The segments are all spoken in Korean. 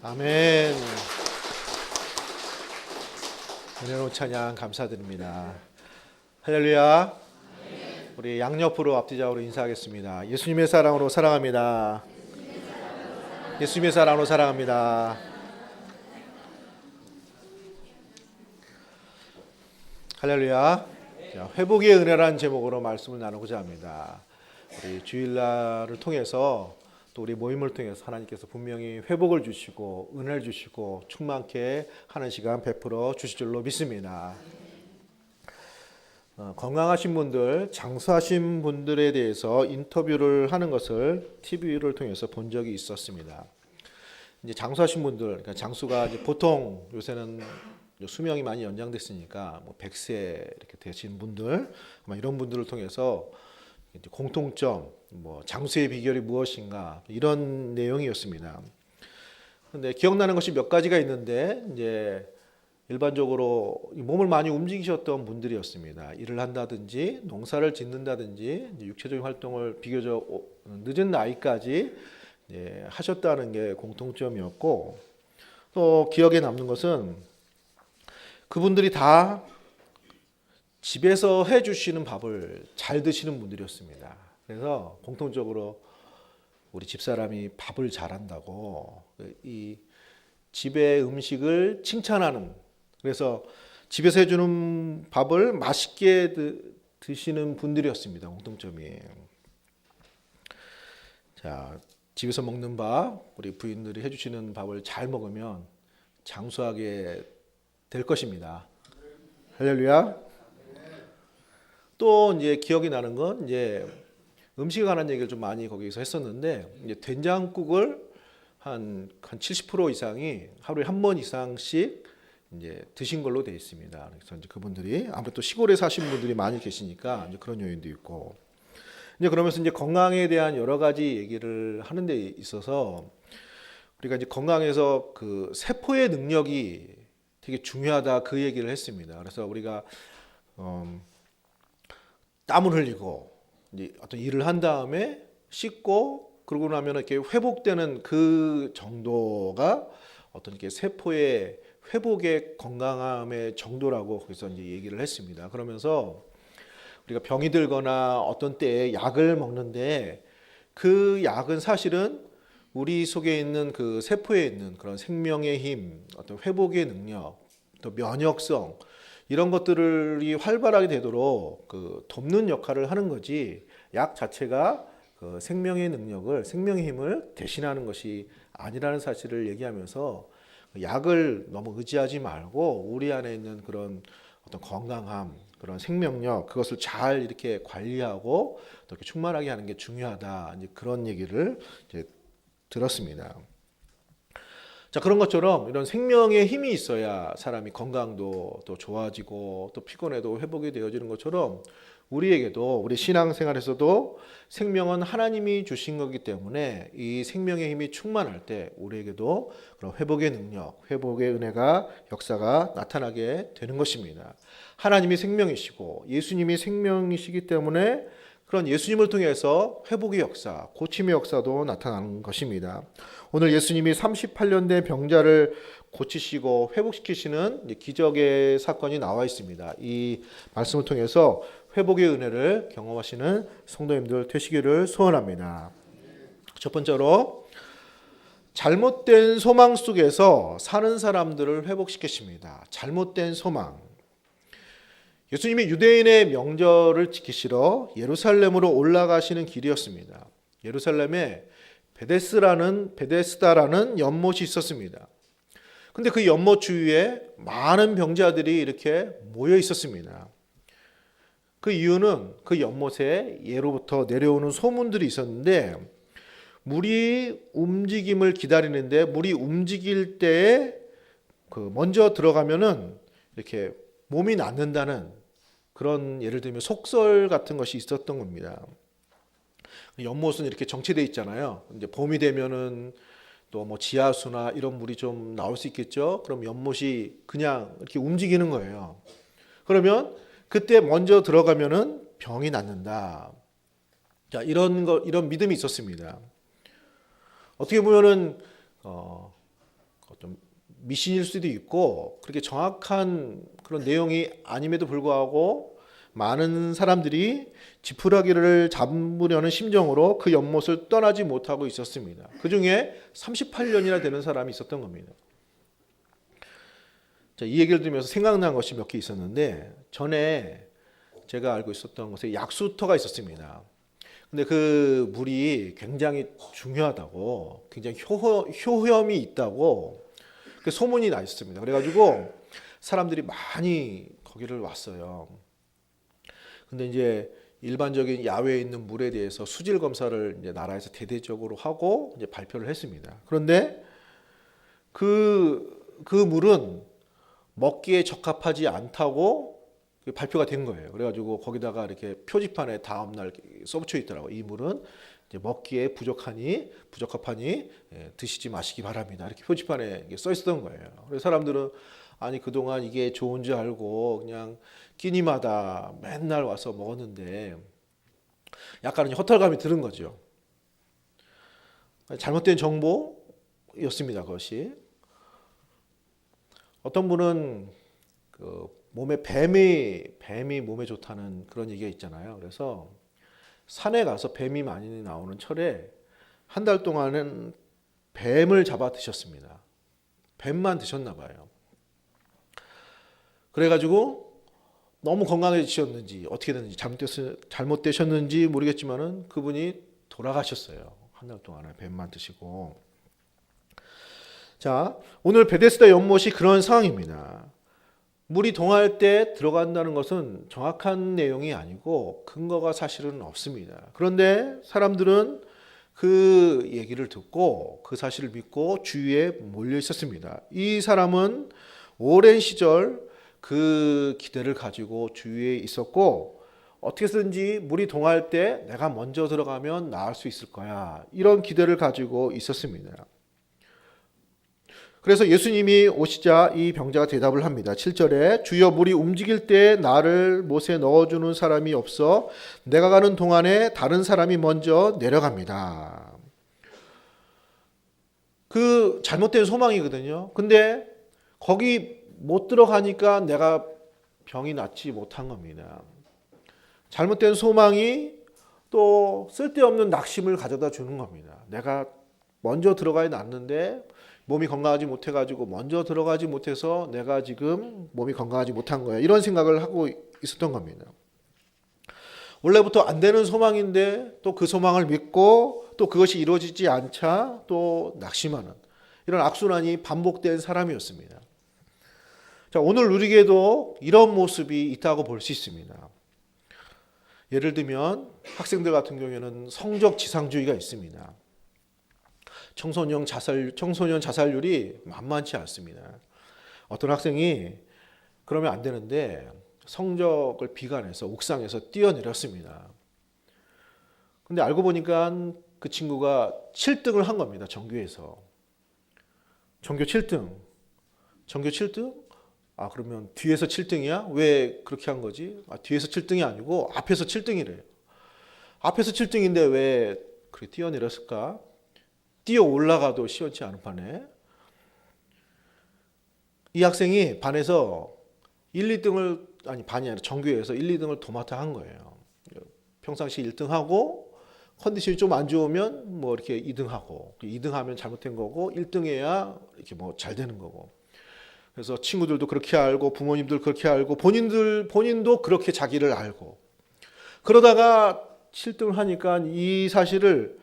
아멘. 은혜로운 찬양 감사드립니다. 할렐루야. 우리 양옆으로 앞뒤좌우로 인사하겠습니다. 예수님의 사랑으로 사랑합니다. 예수님의 사랑으로 사랑합니다. 할렐루야. 자, 회복의 은혜라는 제목으로 말씀을 나누고자 합니다. 우리 주일날을 통해서 또 우리 모임을 통해서 하나님께서 분명히 회복을 주시고 은혜를 주시고 충만케 하는 시간 베풀어 주실 줄로 믿습니다. 건강하신 분들, 장수하신 분들에 대해서 인터뷰를 하는 것을 TV를 통해서 본 적이 있었습니다. 이제 장수하신 분들, 그러니까 장수가 이제 보통 요새는 수명이 많이 연장됐으니까 뭐 100세 이렇게 되신 분들, 이런 분들을 통해서 공통점, 뭐 장수의 비결이 무엇인가 이런 내용이었습니다. 근데 기억나는 것이 몇 가지가 있는데 이제 일반적으로 몸을 많이 움직이셨던 분들이었습니다. 일을 한다든지 농사를 짓는다든지 육체적인 활동을 비교적 늦은 나이까지 하셨다는 게 공통점이었고, 또 기억에 남는 것은 그분들이 다 집에서 해주시는 밥을 잘 드시는 분들이었습니다. 그래서 공통적으로 우리 집사람이 밥을 잘한다고 이 집의 음식을 칭찬하는, 그래서 집에서 해주는 밥을 맛있게 드시는 분들이었습니다. 공통점이. 자, 집에서 먹는 밥, 우리 부인들이 해주시는 밥을 잘 먹으면 장수하게 될 것입니다. 할렐루야. 또 이제 기억이 나는 건 이제 음식에 관한 얘기를 좀 많이 거기서 했었는데, 이제 된장국을 한 70% 이상이 하루에 한 번 이상씩 이제 드신 걸로 되어 있습니다. 그래서 이제 그분들이 아무래도 시골에 사신 분들이 많이 계시니까 이제 그런 요인도 있고, 이제 그러면서 이제 건강에 대한 여러 가지 얘기를 하는 데 있어서 우리가 이제 건강에서 그 세포의 능력이 되게 중요하다 그 얘기를 했습니다. 그래서 우리가 땀을 흘리고 이제 어떤 일을 한 다음에 씻고 그러고 나면 이렇게 회복되는 그 정도가 어떤 이렇게 세포의 회복의 건강함의 정도라고 거기서 이제 얘기를 했습니다. 그러면서 우리가 병이 들거나 어떤 때에 약을 먹는데 그 약은 사실은 우리 속에 있는 그 세포에 있는 그런 생명의 힘, 어떤 회복의 능력, 또 면역성 이런 것들이 활발하게 되도록 그 돕는 역할을 하는 거지, 약 자체가 그 생명의 능력을, 생명의 힘을 대신하는 것이 아니라는 사실을 얘기하면서 약을 너무 의지하지 말고 우리 안에 있는 그런 어떤 건강함, 그런 생명력, 그것을 잘 이렇게 관리하고 또 이렇게 충만하게 하는 게 중요하다. 이제 그런 얘기를 이제 들었습니다. 자, 그런 것처럼 이런 생명의 힘이 있어야 사람이 건강도 또 좋아지고 또 피곤해도 회복이 되어지는 것처럼 우리에게도, 우리 신앙생활에서도 생명은 하나님이 주신 거기 때문에 이 생명의 힘이 충만할 때 우리에게도 그런 회복의 능력, 회복의 은혜가, 역사가 나타나게 되는 것입니다. 하나님이 생명이시고 예수님이 생명이시기 때문에 그런 예수님을 통해서 회복의 역사, 고침의 역사도 나타나는 것입니다. 오늘 예수님이 38년 된 병자를 고치시고 회복시키시는 기적의 사건이 나와 있습니다. 이 말씀을 통해서 회복의 은혜를 경험하시는 성도님들 되시기를 소원합니다. 첫 번째로, 잘못된 소망 속에서 사는 사람들을 회복시키십니다. 잘못된 소망. 예수님이 유대인의 명절을 지키시러 예루살렘으로 올라가시는 길이었습니다. 예루살렘에 베데스다라는 연못이 있었습니다. 근데 그 연못 주위에 많은 병자들이 이렇게 모여 있었습니다. 그 이유는 그 연못에 예로부터 내려오는 소문들이 있었는데, 물이 움직임을 기다리는데 물이 움직일 때에 그 먼저 들어가면은 이렇게 몸이 낫는다는 그런, 예를 들면 속설 같은 것이 있었던 겁니다. 연못은 이렇게 정체되어 있잖아요. 이제 봄이 되면은 또 뭐 지하수나 이런 물이 좀 나올 수 있겠죠. 그럼 연못이 그냥 이렇게 움직이는 거예요. 그러면 그때 먼저 들어가면은 병이 낫는다. 자, 이런 믿음이 있었습니다. 어떻게 보면은 어떤 미신일 수도 있고 그렇게 정확한 그런 내용이 아님에도 불구하고 많은 사람들이 지푸라기를 잡으려는 심정으로 그 연못을 떠나지 못하고 있었습니다. 그 중에 38년이나 되는 사람이 있었던 겁니다. 자, 이 얘기를 들으면서 생각난 것이 몇 개 있었는데 전에 제가 알고 있었던 곳에 약수터가 있었습니다. 근데 그 물이 굉장히 중요하다고, 굉장히 효험이 있다고 그 소문이 나 있습니다. 그래가지고 사람들이 많이 거기를 왔어요. 근데 이제 일반적인 야외에 있는 물에 대해서 수질 검사를 이제 나라에서 대대적으로 하고 이제 발표를 했습니다. 그런데 그 물은 먹기에 적합하지 않다고 발표가 된 거예요. 그래가지고 거기다가 이렇게 표지판에 다음날 써붙여 있더라고요. 이 물은 이제 먹기에 부적합하니 드시지 마시기 바랍니다. 이렇게 표지판에 써 있었던 거예요. 그래서 사람들은 아니 그동안 이게 좋은 줄 알고 그냥 끼니마다 맨날 와서 먹었는데 약간은 허탈감이 드는 거죠. 잘못된 정보였습니다. 그것이. 어떤 분은 그 몸에 뱀이 몸에 좋다는 그런 얘기가 있잖아요. 그래서 산에 가서 뱀이 많이 나오는 철에 한 달 동안은 뱀을 잡아 드셨습니다. 뱀만 드셨나 봐요. 그래가지고 너무 건강해지셨는지 어떻게 됐는지 잘못되셨는지 모르겠지만은 그분이 돌아가셨어요. 한 달 동안에 뱀만 드시고. 자, 오늘 베데스다 연못이 그런 상황입니다. 물이 동할 때 들어간다는 것은 정확한 내용이 아니고 근거가 사실은 없습니다. 그런데 사람들은 그 얘기를 듣고 그 사실을 믿고 주위에 몰려 있었습니다. 이 사람은 오랜 시절 그 기대를 가지고 주위에 있었고 어떻게 해서든지 물이 동할 때 내가 먼저 들어가면 나을 수 있을 거야. 이런 기대를 가지고 있었습니다. 그래서 예수님이 오시자 이 병자가 대답을 합니다. 7절에 주여 물이 움직일 때 나를 못에 넣어주는 사람이 없어 내가 가는 동안에 다른 사람이 먼저 내려갑니다. 그 잘못된 소망이거든요. 근데 거기 못 들어가니까 내가 병이 낫지 못한 겁니다. 잘못된 소망이 또 쓸데없는 낙심을 가져다 주는 겁니다. 내가 먼저 들어가야 낫는데 몸이 건강하지 못해가지고 먼저 들어가지 못해서 내가 지금 몸이 건강하지 못한 거야. 이런 생각을 하고 있었던 겁니다. 원래부터 안 되는 소망인데 또 그 소망을 믿고 또 그것이 이루어지지 않자 또 낙심하는 이런 악순환이 반복된 사람이었습니다. 자, 오늘 우리에게도 이런 모습이 있다고 볼 수 있습니다. 예를 들면 학생들 같은 경우에는 성적 지상주의가 있습니다. 청소년 자살률이 만만치 않습니다. 어떤 학생이 그러면 안 되는데 성적을 비관해서 옥상에서 뛰어내렸습니다. 근데 알고 보니까 그 친구가 7등을 한 겁니다. 전교에서. 전교 7등. 전교 7등? 아, 그러면 뒤에서 7등이야? 왜 그렇게 한 거지? 아, 뒤에서 7등이 아니고 앞에서 7등이래요. 앞에서 7등인데 왜 그렇게 뛰어내렸을까? 뛰어 올라가도 시원치 않은 판에 이 학생이 반에서 1, 2등을 아니 반이 아니라 전교에서 1, 2등을 도맡아 한 거예요. 평상시 1등하고 컨디션이 좀 안 좋으면 뭐 이렇게 2등하고 2등하면 잘못된 거고 1등해야 이렇게 뭐 잘 되는 거고. 그래서 친구들도 그렇게 알고 부모님들 그렇게 알고 본인도 그렇게 자기를 알고 그러다가 7등을 하니까 이 사실을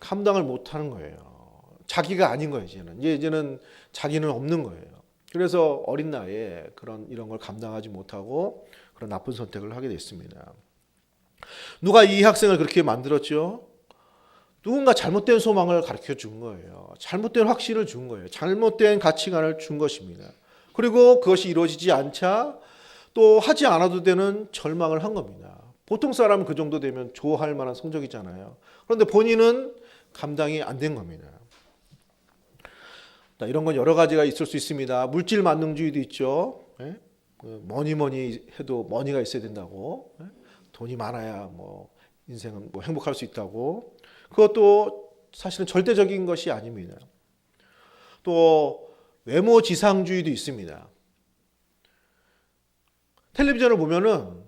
감당을 못 하는 거예요. 자기가 아닌 거예요, 이제는 자기는 없는 거예요. 그래서 어린 나이에 이런 걸 감당하지 못하고 그런 나쁜 선택을 하게 됐습니다. 누가 이 학생을 그렇게 만들었죠? 누군가 잘못된 소망을 가르쳐 준 거예요. 잘못된 확신을 준 거예요. 잘못된 가치관을 준 것입니다. 그리고 그것이 이루어지지 않자 또 하지 않아도 되는 절망을 한 겁니다. 보통 사람은 그 정도 되면 좋아할 만한 성적이잖아요. 그런데 본인은 감당이 안 된 겁니다. 이런 건 여러 가지가 있을 수 있습니다. 물질 만능주의도 있죠. 뭐니 해도 머니가 있어야 된다고. 돈이 많아야 뭐 인생은 뭐 행복할 수 있다고. 그것도 사실은 절대적인 것이 아닙니다. 또 외모지상주의도 있습니다. 텔레비전을 보면은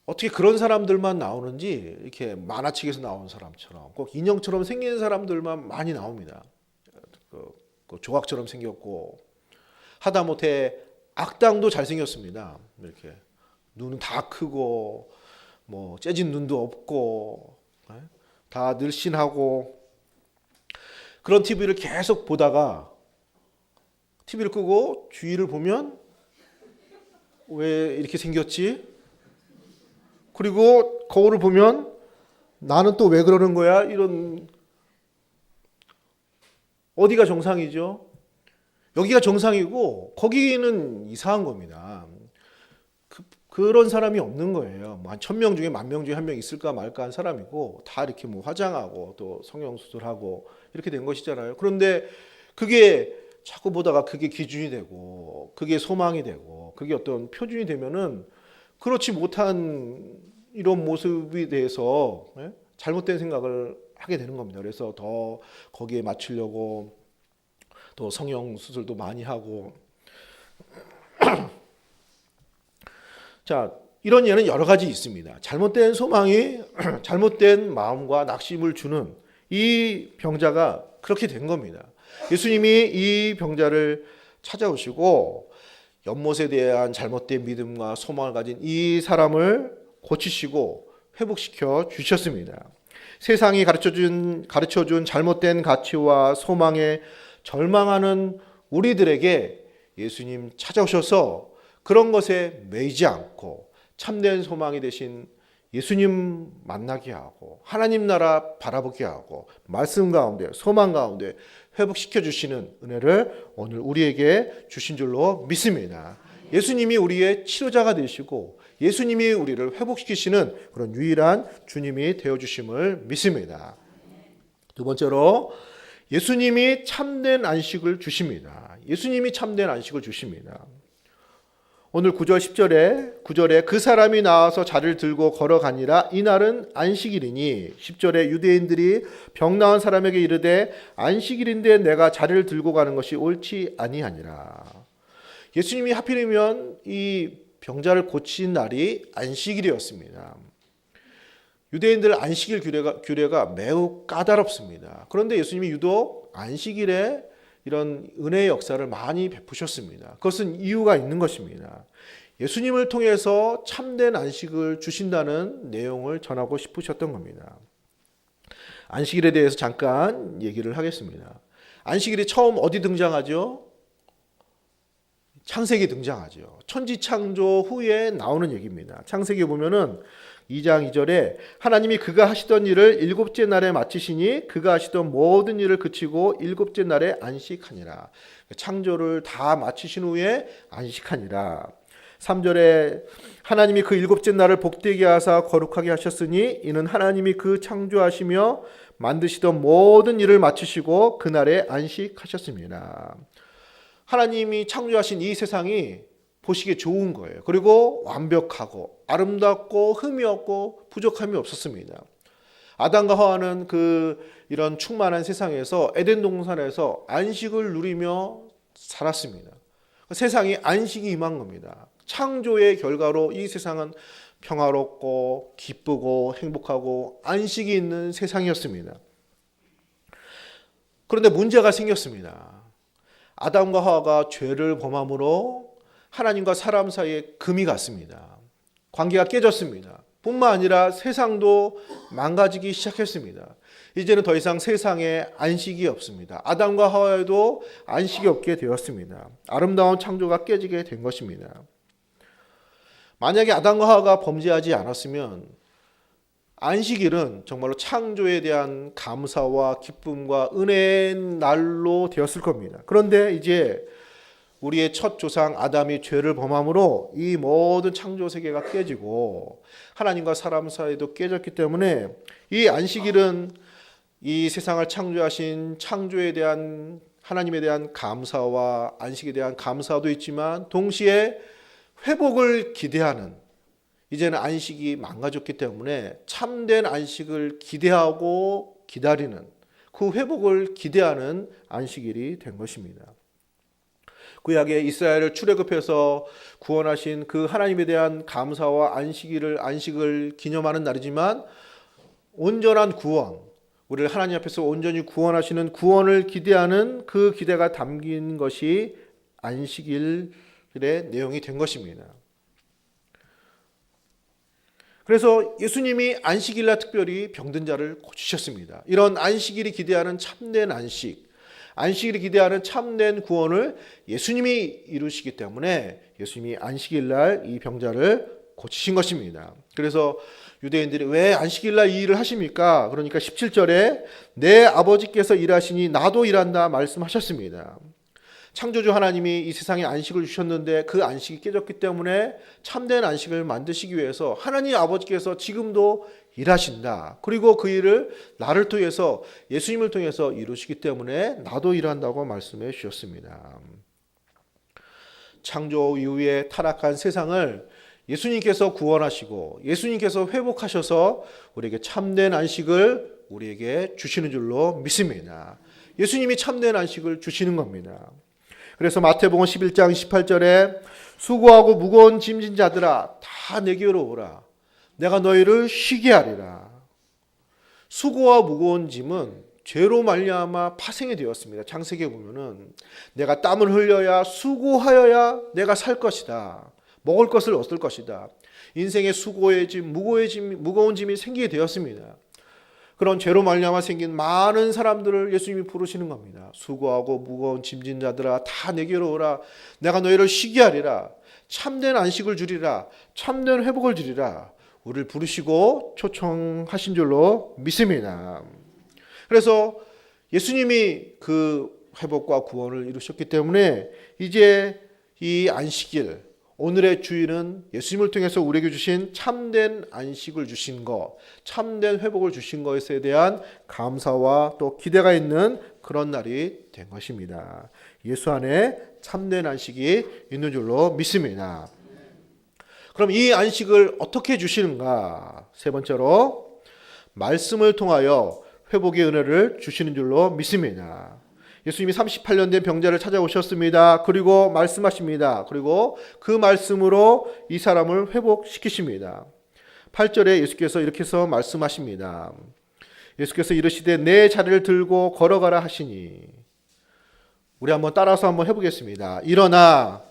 어떻게 그런 사람들만 나오는지 이렇게 만화책에서 나온 사람처럼 꼭 인형처럼 생긴 사람들만 많이 나옵니다. 그 조각처럼 생겼고 하다못해 악당도 잘생겼습니다. 이렇게 눈은 다 크고 뭐 째진 눈도 없고 다 늘씬하고 그런 TV를 계속 보다가 TV를 끄고 주위를 보면 왜 이렇게 생겼지? 그리고 거울을 보면 나는 또 왜 그러는 거야? 이런 어디가 정상이죠? 여기가 정상이고 거기는 이상한 겁니다. 그런 사람이 없는 거예요. 뭐 한 1000명 중에 10,000명 중에 한 명 있을까 말까 한 사람이고 다 이렇게 뭐 화장하고 또 성형수술하고 이렇게 된 것이잖아요. 그런데 그게 자꾸 보다가 그게 기준이 되고 그게 소망이 되고 그게 어떤 표준이 되면은 그렇지 못한 이런 모습에 대해서 잘못된 생각을 하게 되는 겁니다. 그래서 더 거기에 맞추려고 또 성형수술도 많이 하고 자, 이런 예는 여러 가지 있습니다. 잘못된 소망이 잘못된 마음과 낙심을 주는 이 병자가 그렇게 된 겁니다. 예수님이 이 병자를 찾아오시고 연못에 대한 잘못된 믿음과 소망을 가진 이 사람을 고치시고 회복시켜 주셨습니다. 세상이 가르쳐준 잘못된 가치와 소망에 절망하는 우리들에게 예수님 찾아오셔서 그런 것에 매이지 않고 참된 소망이 되신 예수님 만나게 하고 하나님 나라 바라보게 하고 말씀 가운데 소망 가운데 회복시켜 주시는 은혜를 오늘 우리에게 주신 줄로 믿습니다. 예수님이 우리의 치료자가 되시고 예수님이 우리를 회복시키시는 그런 유일한 주님이 되어주심을 믿습니다. 두 번째로 예수님이 참된 안식을 주십니다. 예수님이 참된 안식을 주십니다. 오늘 9절 10절에 그 사람이 나와서 자리를 들고 걸어가니라 이날은 안식일이니 10절에 유대인들이 병 나은 사람에게 이르되 안식일인데 내가 자리를 들고 가는 것이 옳지 아니하니라. 예수님이 하필이면 이 병자를 고친 날이 안식일이었습니다. 유대인들 안식일 규례가 매우 까다롭습니다. 그런데 예수님이 유독 안식일에 이런 은혜의 역사를 많이 베푸셨습니다. 그것은 이유가 있는 것입니다. 예수님을 통해서 참된 안식을 주신다는 내용을 전하고 싶으셨던 겁니다. 안식일에 대해서 잠깐 얘기를 하겠습니다. 안식일이 처음 어디 등장하죠? 창세기 등장하죠. 천지창조 후에 나오는 얘기입니다. 창세기 보면은 2장 2절에 하나님이 그가 하시던 일을 일곱째 날에 마치시니 그가 하시던 모든 일을 그치고 일곱째 날에 안식하니라. 창조를 다 마치신 후에 안식하니라. 3절에 하나님이 그 일곱째 날을 복되게 하사 거룩하게 하셨으니 이는 하나님이 그 창조하시며 만드시던 모든 일을 마치시고 그날에 안식하셨습니다. 하나님이 창조하신 이 세상이 보시기에 좋은 거예요. 그리고 완벽하고 아름답고 흠이 없고 부족함이 없었습니다. 아담과 하와는 이런 충만한 세상에서 에덴 동산에서 안식을 누리며 살았습니다. 세상이 안식이 임한 겁니다. 창조의 결과로 이 세상은 평화롭고 기쁘고 행복하고 안식이 있는 세상이었습니다. 그런데 문제가 생겼습니다. 아담과 하와가 죄를 범함으로 하나님과 사람 사이에 금이 갔습니다. 관계가 깨졌습니다. 뿐만 아니라 세상도 망가지기 시작했습니다. 이제는 더 이상 세상에 안식이 없습니다. 아담과 하와에도 안식이 없게 되었습니다. 아름다운 창조가 깨지게 된 것입니다. 만약에 아담과 하와가 범죄하지 않았으면 안식일은 정말로 창조에 대한 감사와 기쁨과 은혜의 날로 되었을 겁니다. 그런데 이제 우리의 첫 조상 아담이 죄를 범함으로 이 모든 창조 세계가 깨지고 하나님과 사람 사이도 깨졌기 때문에 이 안식일은 이 세상을 창조하신 창조에 대한 하나님에 대한 감사와 안식에 대한 감사도 있지만 동시에 회복을 기대하는 이제는 안식이 망가졌기 때문에 참된 안식을 기대하고 기다리는 그 회복을 기대하는 안식일이 된 것입니다. 구약의 이스라엘을 출애굽해서 구원하신 그 하나님에 대한 감사와 안식을 기념하는 날이지만 온전한 구원, 우리를 하나님 앞에서 온전히 구원하시는 구원을 기대하는 그 기대가 담긴 것이 안식일의 내용이 된 것입니다. 그래서 예수님이 안식일날 특별히 병든 자를 고치셨습니다. 이런 안식일이 기대하는 참된 안식일이 기대하는 참된 구원을 예수님이 이루시기 때문에 예수님이 안식일날 이 병자를 고치신 것입니다. 그래서 유대인들이 왜 안식일날 이 일을 하십니까? 그러니까 17절에 내 아버지께서 일하시니 나도 일한다 말씀하셨습니다. 창조주 하나님이 이 세상에 안식을 주셨는데 그 안식이 깨졌기 때문에 참된 안식을 만드시기 위해서 하나님 아버지께서 지금도 일하신다. 그리고 그 일을 나를 통해서 예수님을 통해서 이루시기 때문에 나도 일한다고 말씀해 주셨습니다. 창조 이후에 타락한 세상을 예수님께서 구원하시고 예수님께서 회복하셔서 우리에게 참된 안식을 우리에게 주시는 줄로 믿습니다. 예수님이 참된 안식을 주시는 겁니다. 그래서 마태복음 11장 18절에 수고하고 무거운 짐진 자들아 다 내게로 오라. 내가 너희를 쉬게 하리라. 수고와 무거운 짐은 죄로 말미암아 파생이 되었습니다. 창세기에 보면은 내가 땀을 흘려야 수고하여야 내가 살 것이다. 먹을 것을 얻을 것이다. 인생의 수고의 짐, 무거운 짐이 생기게 되었습니다. 그런 죄로 말미암아 생긴 많은 사람들을 예수님이 부르시는 겁니다. 수고하고 무거운 짐진 자들아 다 내게로 오라. 내가 너희를 쉬게 하리라. 참된 안식을 주리라. 참된 회복을 주리라. 우리를 부르시고 초청하신 줄로 믿습니다. 그래서 예수님이 그 회복과 구원을 이루셨기 때문에 이제 이 안식일, 오늘의 주일은 예수님을 통해서 우리에게 주신 참된 안식을 주신 것, 참된 회복을 주신 것에 대한 감사와 또 기대가 있는 그런 날이 된 것입니다. 예수 안에 참된 안식이 있는 줄로 믿습니다. 그럼 이 안식을 어떻게 주시는가? 세 번째로 말씀을 통하여 회복의 은혜를 주시는 줄로 믿습니다. 예수님이 38년 된 병자를 찾아오셨습니다. 그리고 말씀하십니다. 그리고 그 말씀으로 이 사람을 회복시키십니다. 8절에 예수께서 이렇게 해서 말씀하십니다. 예수께서 이르시되 내 자리를 들고 걸어가라 하시니, 우리 한번 따라서 한번 해보겠습니다. 일어나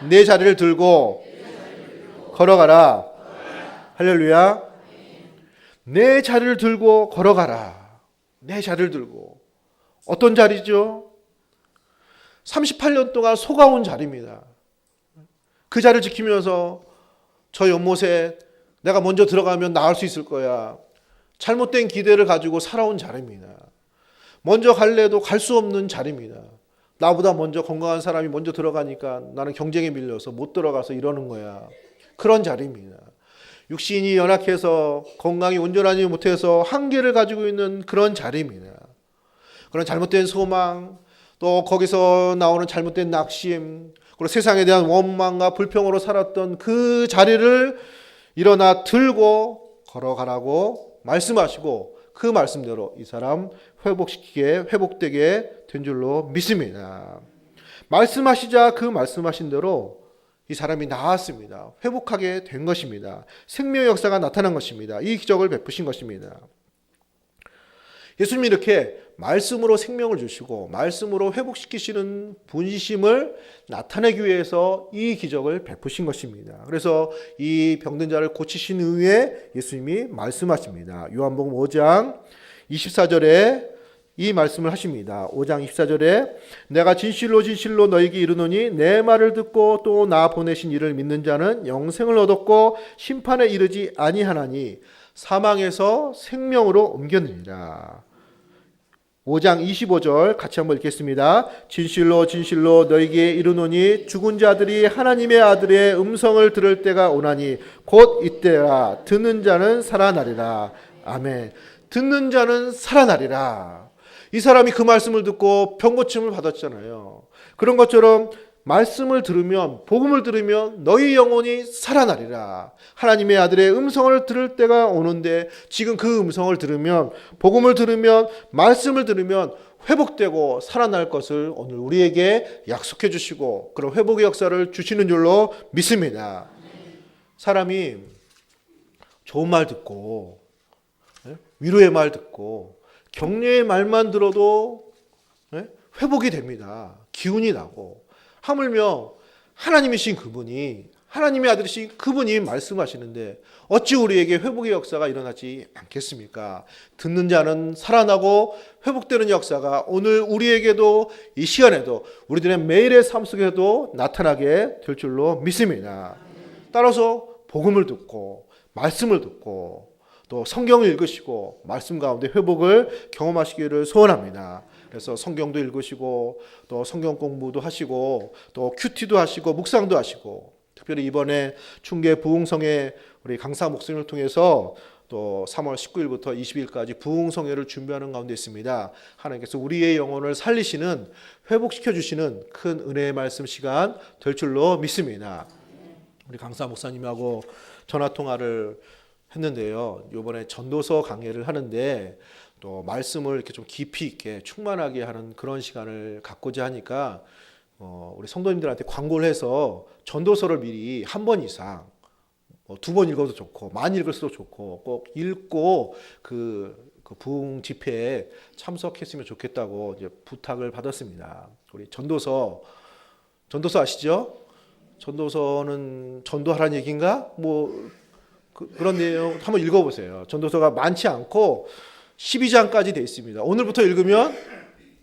내 자리를 들고 걸어가라. 할렐루야. 내 자리를 들고 걸어가라. 내 자리를 들고. 어떤 자리죠? 38년 동안 속아온 자리입니다. 그 자리를 지키면서 저 연못에 내가 먼저 들어가면 나을 수 있을 거야. 잘못된 기대를 가지고 살아온 자리입니다. 먼저 갈래도 갈 수 없는 자리입니다. 나보다 먼저 건강한 사람이 먼저 들어가니까 나는 경쟁에 밀려서 못 들어가서 이러는 거야. 그런 자리입니다. 육신이 연약해서 건강이 온전하지 못해서 한계를 가지고 있는 그런 자리입니다. 그런 잘못된 소망, 또 거기서 나오는 잘못된 낙심, 그리고 세상에 대한 원망과 불평으로 살았던 그 자리를 일어나 들고 걸어가라고 말씀하시고 그 말씀대로 이 사람 회복되게 된 줄로 믿습니다. 말씀하시자 그 말씀하신 대로 이 사람이 나았습니다. 회복하게 된 것입니다. 생명의 역사가 나타난 것입니다. 이 기적을 베푸신 것입니다. 예수님이 이렇게 말씀으로 생명을 주시고 말씀으로 회복시키시는 분이심을 나타내기 위해서 이 기적을 베푸신 것입니다. 그래서 이 병든 자를 고치신 후에 예수님이 말씀하십니다. 요한복음 5장 24절에 이 말씀을 하십니다. 5장 24절에 내가 진실로 진실로 너희에게 이르노니 내 말을 듣고 또 나 보내신 이를 믿는 자는 영생을 얻었고 심판에 이르지 아니하나니 사망에서 생명으로 옮겼느니라. 5장 25절 같이 한번 읽겠습니다. 진실로 진실로 너희에게 이르노니 죽은 자들이 하나님의 아들의 음성을 들을 때가 오나니 곧 이때라. 듣는 자는 살아나리라. 아멘. 듣는 자는 살아나리라. 이 사람이 그 말씀을 듣고 병고침을 받았잖아요. 그런 것처럼 말씀을 들으면, 복음을 들으면 너희 영혼이 살아나리라. 하나님의 아들의 음성을 들을 때가 오는데 지금 그 음성을 들으면, 복음을 들으면, 말씀을 들으면 회복되고 살아날 것을 오늘 우리에게 약속해 주시고 그런 회복의 역사를 주시는 줄로 믿습니다. 사람이 좋은 말 듣고 위로의 말 듣고 격려의 말만 들어도 회복이 됩니다. 기운이 나고, 하물며 하나님이신 그분이, 하나님의 아들이신 그분이 말씀하시는데 어찌 우리에게 회복의 역사가 일어나지 않겠습니까? 듣는 자는 살아나고 회복되는 역사가 오늘 우리에게도 이 시간에도 우리들의 매일의 삶 속에도 나타나게 될 줄로 믿습니다. 따라서 복음을 듣고 말씀을 듣고 또 성경을 읽으시고 말씀 가운데 회복을 경험하시기를 소원합니다. 그래서 성경도 읽으시고 또 성경 공부도 하시고 또 큐티도 하시고 묵상도 하시고, 특별히 이번에 충계 부흥성회 우리 강사 목사님을 통해서 또 3월 19일부터 20일까지 부흥성회를 준비하는 가운데 있습니다. 하나님께서 우리의 영혼을 살리시는, 회복시켜 주시는 큰 은혜의 말씀 시간 될 줄로 믿습니다. 우리 강사 목사님하고 전화 통화를 했는데요. 이번에 전도서 강해를 하는데 또 말씀을 이렇게 좀 깊이 있게 충만하게 하는 그런 시간을 갖고자 하니까 우리 성도님들한테 광고를 해서 전도서를 미리 한 번 이상, 2번 읽어도 좋고 많이 읽을수록 좋고 꼭 읽고 그 부흥 집회에 참석했으면 좋겠다고 이제 부탁을 받았습니다. 우리 전도서 아시죠? 전도서는 전도하라는 얘기인가? 그런 내용 한번 읽어보세요. 전도서가 많지 않고 12장까지 되어 있습니다. 오늘부터 읽으면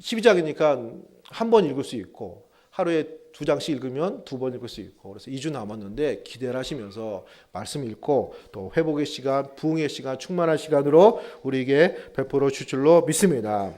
12장이니까 한 번 읽을 수 있고 하루에 2장씩 읽으면 2번 읽을 수 있고, 그래서 2주 남았는데 기대를 하시면서 말씀 읽고 또 회복의 시간, 부흥의 시간, 충만한 시간으로 우리에게 베풀어 줄 줄로 믿습니다.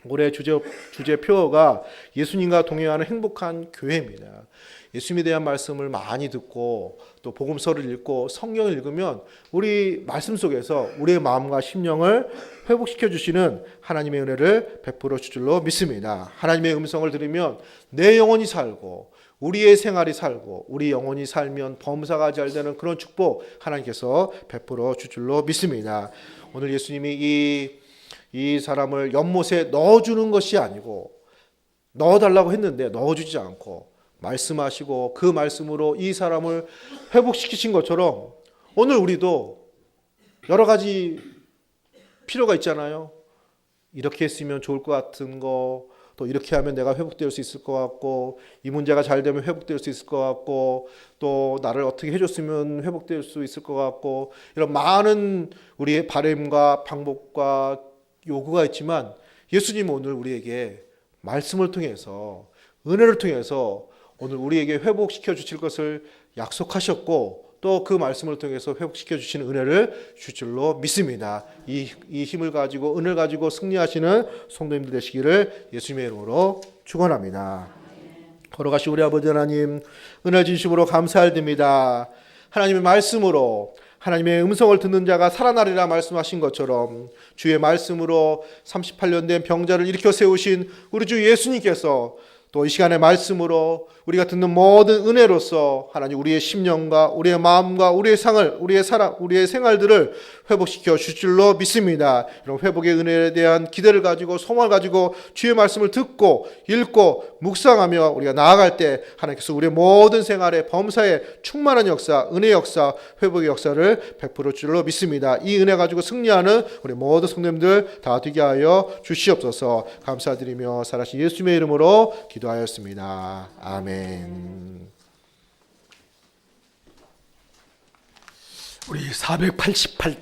올해 주제표가 예수님과 동행하는 행복한 교회입니다. 예수님에 대한 말씀을 많이 듣고 또 복음서를 읽고 성경을 읽으면 우리 말씀 속에서 우리의 마음과 심령을 회복시켜 주시는 하나님의 은혜를 베풀어 줄 줄로 믿습니다. 하나님의 음성을 들으면 내 영혼이 살고 우리의 생활이 살고 우리 영혼이 살면 범사가 잘 되는 그런 축복 하나님께서 베풀어 줄 줄로 믿습니다. 오늘 예수님이 이 사람을 연못에 넣어주는 것이 아니고, 넣어달라고 했는데 넣어주지 않고 말씀하시고 그 말씀으로 이 사람을 회복시키신 것처럼 오늘 우리도 여러 가지 필요가 있잖아요. 이렇게 했으면 좋을 것 같은 거, 또 이렇게 하면 내가 회복될 수 있을 것 같고, 이 문제가 잘 되면 회복될 수 있을 것 같고, 또 나를 어떻게 해줬으면 회복될 수 있을 것 같고, 이런 많은 우리의 바람과 방법과 요구가 있지만 예수님은 오늘 우리에게 말씀을 통해서, 은혜를 통해서 오늘 우리에게 회복시켜 주실 것을 약속하셨고 또 그 말씀을 통해서 회복시켜 주시는 은혜를 줄 줄로 믿습니다. 이 힘을 가지고, 은혜를 가지고 승리하시는 성도님들 되시기를 예수님의 이름으로 축원합니다. 걸어가시 우리 아버지 하나님, 은혜 주심으로 감사드립니다. 하나님의 말씀으로 하나님의 음성을 듣는 자가 살아나리라 말씀하신 것처럼 주의 말씀으로 38년 된 병자를 일으켜 세우신 우리 주 예수님께서 또 이 시간의 말씀으로 우리가 듣는 모든 은혜로서 하나님 우리의 심령과 우리의 마음과 우리의 상을, 우리의 생활들을 회복시켜 줄 줄로 믿습니다. 이런 회복의 은혜에 대한 기대를 가지고 소망을 가지고 주의 말씀을 듣고 읽고 묵상하며 우리가 나아갈 때 하나님께서 우리의 모든 생활에 범사에 충만한 역사, 은혜의 역사, 회복의 역사를 베풀어 줄 줄로 믿습니다. 이 은혜 가지고 승리하는 우리 모든 성도님들 다 되게 하여 주시옵소서. 감사드리며 살아신 예수님의 이름으로 기도하였습니다. 아멘. 우리 488장